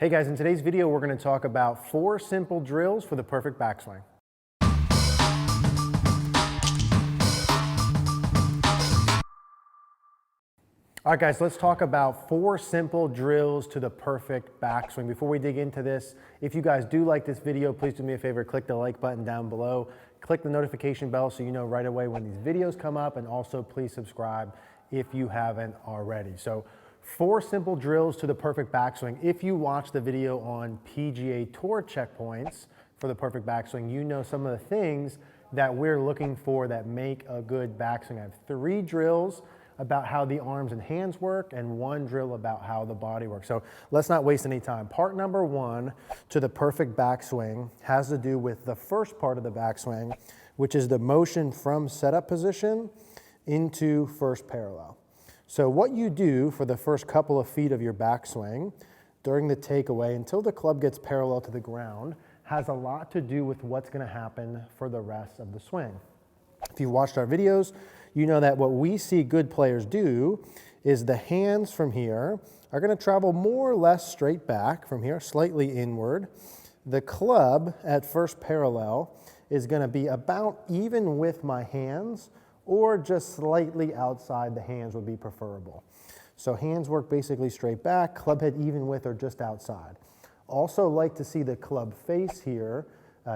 Hey guys, in today's video we're going to talk about 4 simple drills for the perfect backswing. All right guys, let's talk about 4 simple drills to the perfect backswing. Before we dig into this, if you guys do like this video, please do me a favor, click the like button down below, click the notification bell so you know right away when these videos come up, and also please subscribe if you haven't already. So 4 simple drills to the perfect backswing. If you watch the video on PGA Tour checkpoints for the perfect backswing, you know some of the things that we're looking for that make a good backswing. I have 3 drills about how the arms and hands work and 1 drill about how the body works. So let's not waste any time. Part number 1 to the perfect backswing has to do with the first part of the backswing, which is the motion from setup position into first parallel. So what you do for the first couple of feet of your backswing during the takeaway until the club gets parallel to the ground has a lot to do with what's going to happen for the rest of the swing. If you've watched our videos, you know that what we see good players do is the hands from here are going to travel more or less straight back from here, slightly inward. The club at first parallel is going to be about even with my hands, or just slightly outside the hands would be preferable. So hands work basically straight back, club head even with or just outside. Also like to see the club face here,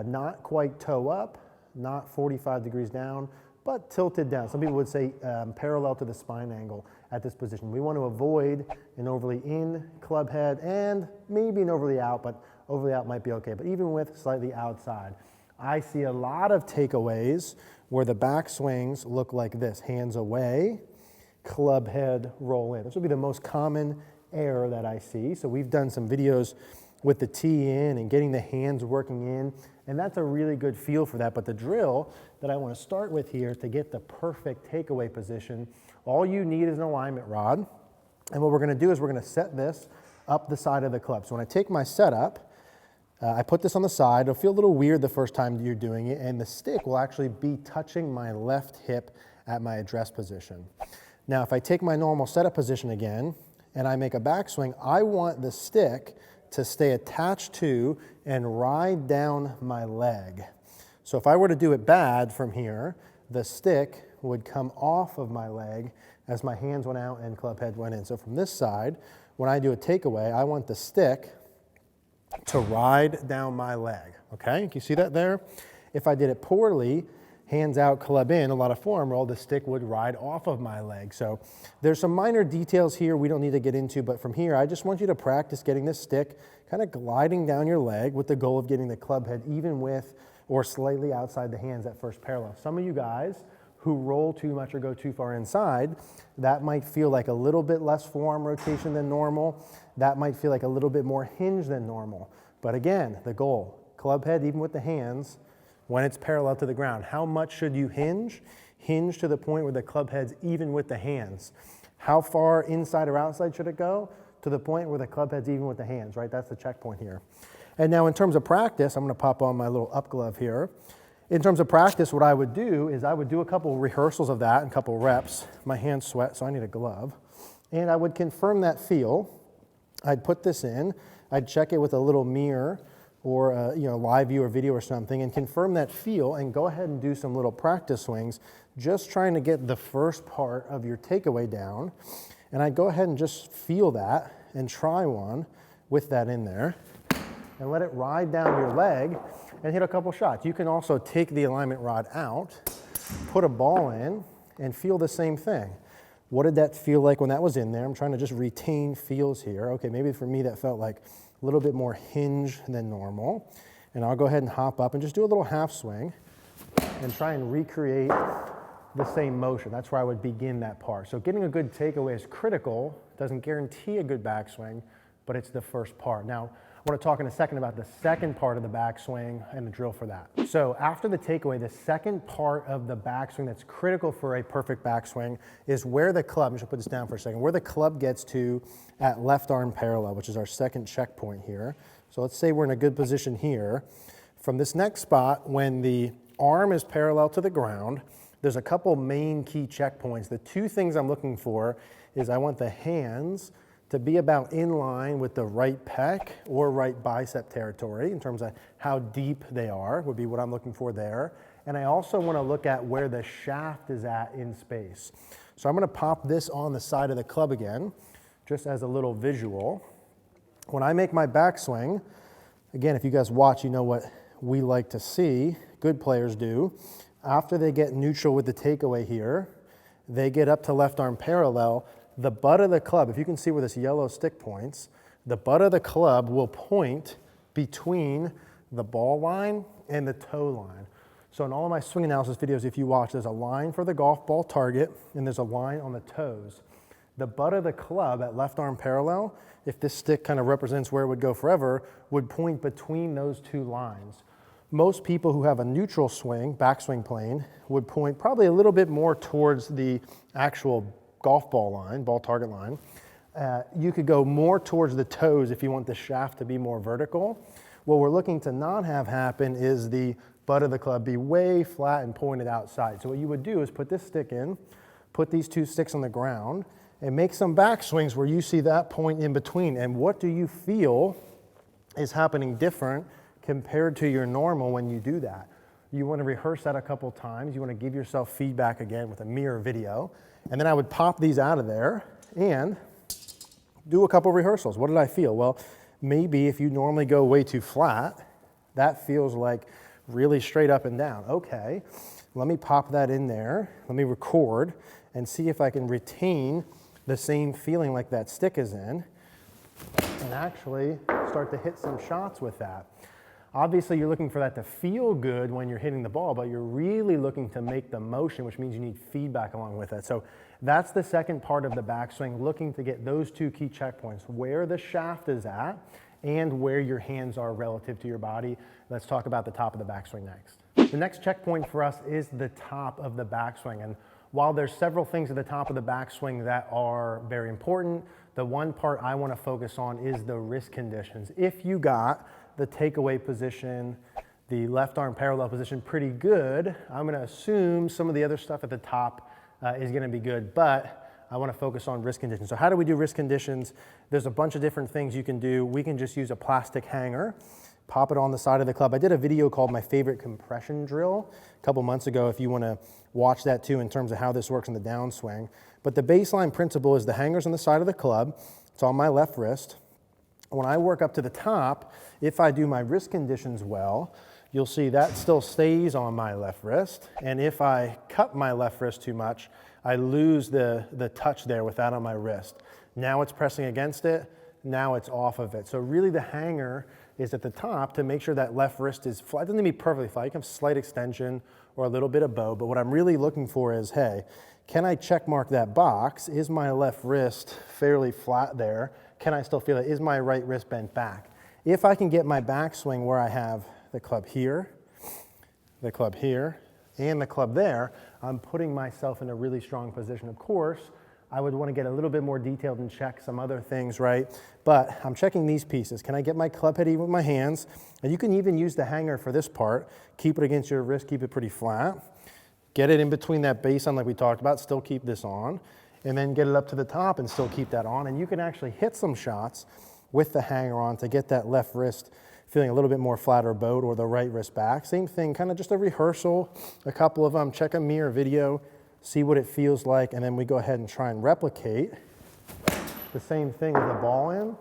not quite toe up, not 45 degrees down, but tilted down. Some people would say parallel to the spine angle at this position. We want to avoid an overly in club head and maybe an overly out, but overly out might be okay. But even with slightly outside, I see a lot of takeaways where the backswings look like this: hands away, club head roll in. This would be the most common error that I see. So we've done some videos with the tee in and getting the hands working in, and that's a really good feel for that. But the drill that I want to start with here to get the perfect takeaway position, all you need is an alignment rod. And what we're going to do is we're going to set this up the side of the club. So when I take my setup, I put this on the side. It'll feel a little weird the first time you're doing it, and the stick will actually be touching my left hip at my address position. Now, if I take my normal setup position again and I make a backswing, I want the stick to stay attached to and ride down my leg. So if I were to do it bad from here, the stick would come off of my leg as my hands went out and club head went in. So from this side, when I do a takeaway, I want the stick to ride down my leg, okay? Can you see that there? If I did it poorly, hands out, club in, a lot of form roll, the stick would ride off of my leg. So there's some minor details here we don't need to get into, but from here, I just want you to practice getting this stick kind of gliding down your leg with the goal of getting the club head even with or slightly outside the hands at first parallel. Some of you guys who roll too much or go too far inside, that might feel like a little bit less forearm rotation than normal. That might feel like a little bit more hinge than normal. But again, the goal, club head even with the hands when it's parallel to the ground. How much should you hinge? Hinge to the point where the club head's even with the hands. How far inside or outside should it go? To the point where the club head's even with the hands, right? That's the checkpoint here. And now in terms of practice, I'm going to pop on my little up glove here. In terms of practice, what I would do is I would do a couple rehearsals of that and a couple reps. My hands sweat, so I need a glove. And I would confirm that feel. I'd put this in. I'd check it with a little mirror or a, live view or video or something and confirm that feel and go ahead and do some little practice swings, just trying to get the first part of your takeaway down. And I'd go ahead and just feel that and try one with that in there and let it ride down your leg and hit a couple shots. You can also take the alignment rod out, put a ball in, and feel the same thing. What did that feel like when that was in there? I'm trying to just retain feels here. Okay, maybe for me that felt like a little bit more hinge than normal. And I'll go ahead and hop up and just do a little half swing and try and recreate the same motion. That's where I would begin that part. So getting a good takeaway is critical. Doesn't guarantee a good backswing, but it's the first part. Now, I want to talk in a second about the second part of the backswing and the drill for that. So after the takeaway, the second part of the backswing that's critical for a perfect backswing is where the club, I'm just going to put this down for a second, where the club gets to at left arm parallel, which is our second checkpoint here. So let's say we're in a good position here. From this next spot, when the arm is parallel to the ground, there's a couple main key checkpoints. The 2 things I'm looking for is I want the hands to be about in line with the right pec or right bicep territory in terms of how deep they are would be what I'm looking for there. And I also want to look at where the shaft is at in space. So I'm going to pop this on the side of the club again, just as a little visual. When I make my backswing, again, if you guys watch, you know what we like to see, good players do. After they get neutral with the takeaway here, they get up to left arm parallel. The butt of the club, if you can see where this yellow stick points, the butt of the club will point between the ball line and the toe line. So in all of my swing analysis videos, if you watch, there's a line for the golf ball target and there's a line on the toes. The butt of the club at left arm parallel, if this stick kind of represents where it would go forever, would point between those two lines. Most people who have a neutral swing, backswing plane, would point probably a little bit more towards the actual golf ball line, ball target line. You could go more towards the toes if you want the shaft to be more vertical. What we're looking to not have happen is the butt of the club be way flat and pointed outside. So what you would do is put this stick in, put these two sticks on the ground, and make some backswings where you see that point in between. And what do you feel is happening different compared to your normal when you do that? You want to rehearse that a couple times. You want to give yourself feedback again with a mirror video. And then I would pop these out of there and do a couple rehearsals. What did I feel? Well, maybe if you normally go way too flat, that feels like really straight up and down. Okay, let me pop that in there. Let me record and see if I can retain the same feeling like that stick is in and actually start to hit some shots with that. Obviously, you're looking for that to feel good when you're hitting the ball, but you're really looking to make the motion, which means you need feedback along with it. So that's the second part of the backswing, looking to get those two key checkpoints, where the shaft is at and where your hands are relative to your body. Let's talk about the top of the backswing next. The next checkpoint for us is the top of the backswing. And while there's several things at the top of the backswing that are very important, the one part I want to focus on is the wrist conditions. If you got the takeaway position, the left arm parallel position pretty good, I'm going to assume some of the other stuff at the top is going to be good, but I want to focus on wrist conditions. So how do we do wrist conditions? There's a bunch of different things you can do. We can just use a plastic hanger, pop it on the side of the club. I did a video called My Favorite Compression Drill a couple months ago if you want to watch that too in terms of how this works in the downswing. But the baseline principle is the hanger's on the side of the club. It's on my left wrist. When I work up to the top, if I do my wrist conditions well, you'll see that still stays on my left wrist. And if I cut my left wrist too much, I lose the touch there with that on my wrist. Now it's pressing against it, now it's off of it. So really the hanger is at the top to make sure that left wrist is flat. It doesn't need to be perfectly flat. You can have slight extension or a little bit of bow, but what I'm really looking for is, hey, can I check mark that box? Is my left wrist fairly flat there? Can I still feel it? Is my right wrist bent back? If I can get my backswing where I have the club here, and the club there, I'm putting myself in a really strong position. Of course, I would want to get a little bit more detailed and check some other things, right? But I'm checking these pieces. Can I get my club head even with my hands? And you can even use the hanger for this part. Keep it against your wrist, keep it pretty flat. Get it in between that baseline like we talked about, still keep this on. And then get it up to the top and still keep that on. And you can actually hit some shots with the hanger on to get that left wrist feeling a little bit more flat or bowed, or the right wrist back. Same thing, kind of just a rehearsal, a couple of them, check a mirror video, see what it feels like, and then we go ahead and try and replicate the same thing with the ball in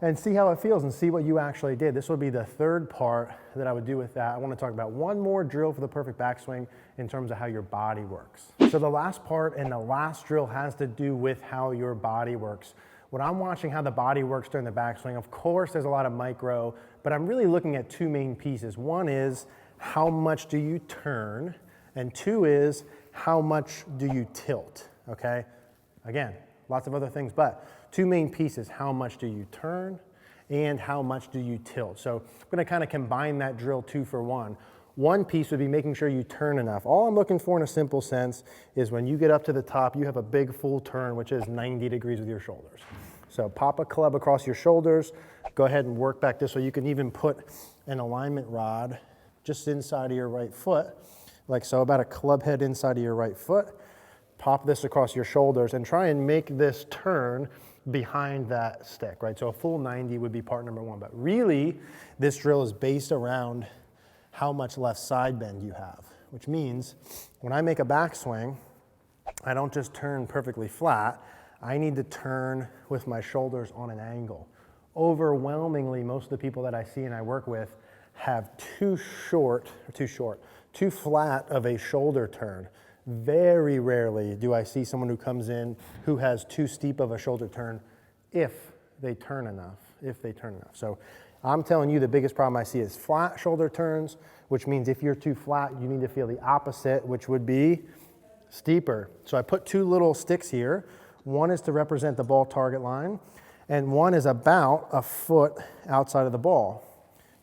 and see how it feels and see what you actually did. This would be the third part that I would do with that. I want to talk about one more drill for the perfect backswing in terms of how your body works. So the last part and the last drill has to do with how your body works. When I'm watching how the body works during the backswing, of course there's a lot of micro, but I'm really looking at two main pieces. One is how much do you turn, and two is how much do you tilt, okay? Again, lots of other things, but two main pieces, how much do you turn and how much do you tilt? So I'm gonna kind of combine that drill 2 for 1. One piece would be making sure you turn enough. All I'm looking for in a simple sense is when you get up to the top, you have a big full turn, which is 90 degrees with your shoulders. So pop a club across your shoulders, go ahead and work back this way. You can even put an alignment rod just inside of your right foot, like so, about a club head inside of your right foot. Pop this across your shoulders and try and make this turn behind that stick, right? So a full 90 would be part number one. But really, this drill is based around how much left side bend you have, which means when I make a backswing, I don't just turn perfectly flat. I need to turn with my shoulders on an angle. Overwhelmingly, most of the people that I see and I work with have too flat of a shoulder turn. Very rarely do I see someone who comes in who has too steep of a shoulder turn if they turn enough, So I'm telling you the biggest problem I see is flat shoulder turns, which means if you're too flat, you need to feel the opposite, which would be steeper. So I put two little sticks here. One is to represent the ball target line, and one is about a foot outside of the ball.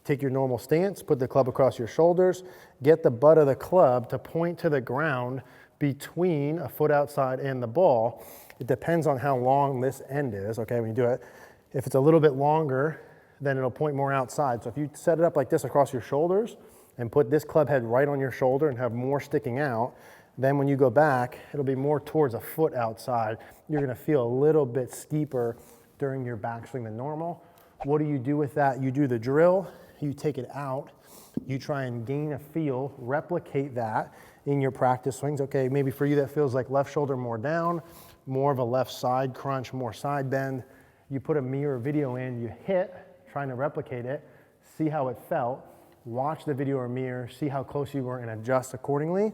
Take your normal stance, put the club across your shoulders, get the butt of the club to point to the ground between a foot outside and the ball. It depends on how long this end is, okay, when you do it. If it's a little bit longer, then it'll point more outside. So if you set it up like this across your shoulders and put this club head right on your shoulder and have more sticking out, then when you go back, it'll be more towards a foot outside. You're gonna feel a little bit steeper during your backswing than normal. What do you do with that? You do the drill, you take it out, you try and gain a feel, replicate that in your practice swings. Okay, maybe for you that feels like left shoulder more down, more of a left side crunch, more side bend. You put a mirror video in, you hit, trying to replicate it, see how it felt, watch the video or mirror, see how close you were and adjust accordingly.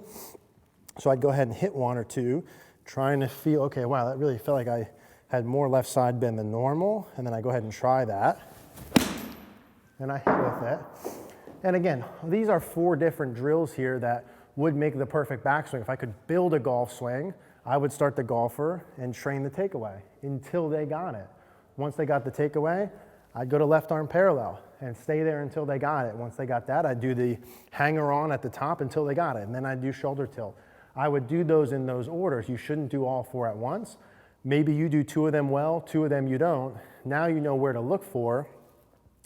So I'd go ahead and hit one or two, trying to feel, okay, wow, that really felt like I had more left side bend than normal, and then I go ahead and try that. And I hit with it. And again, these are 4 different drills here that would make the perfect backswing. If I could build a golf swing, I would start the golfer and train the takeaway until they got it. Once they got the takeaway, I'd go to left arm parallel and stay there until they got it. Once they got that, I'd do the hanger on at the top until they got it, and then I'd do shoulder tilt. I would do those in those orders. You shouldn't do all 4 at once. Maybe you do 2 of them well, 2 of them you don't. Now you know where to look for.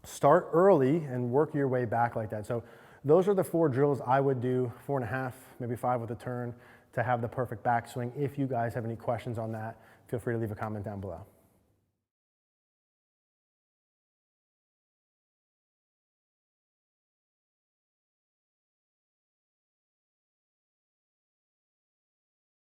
Start early and work your way back like that. So those are the 4 drills I would do, 4.5, maybe 5 with a turn to have the perfect backswing. If you guys have any questions on that, feel free to leave a comment down below.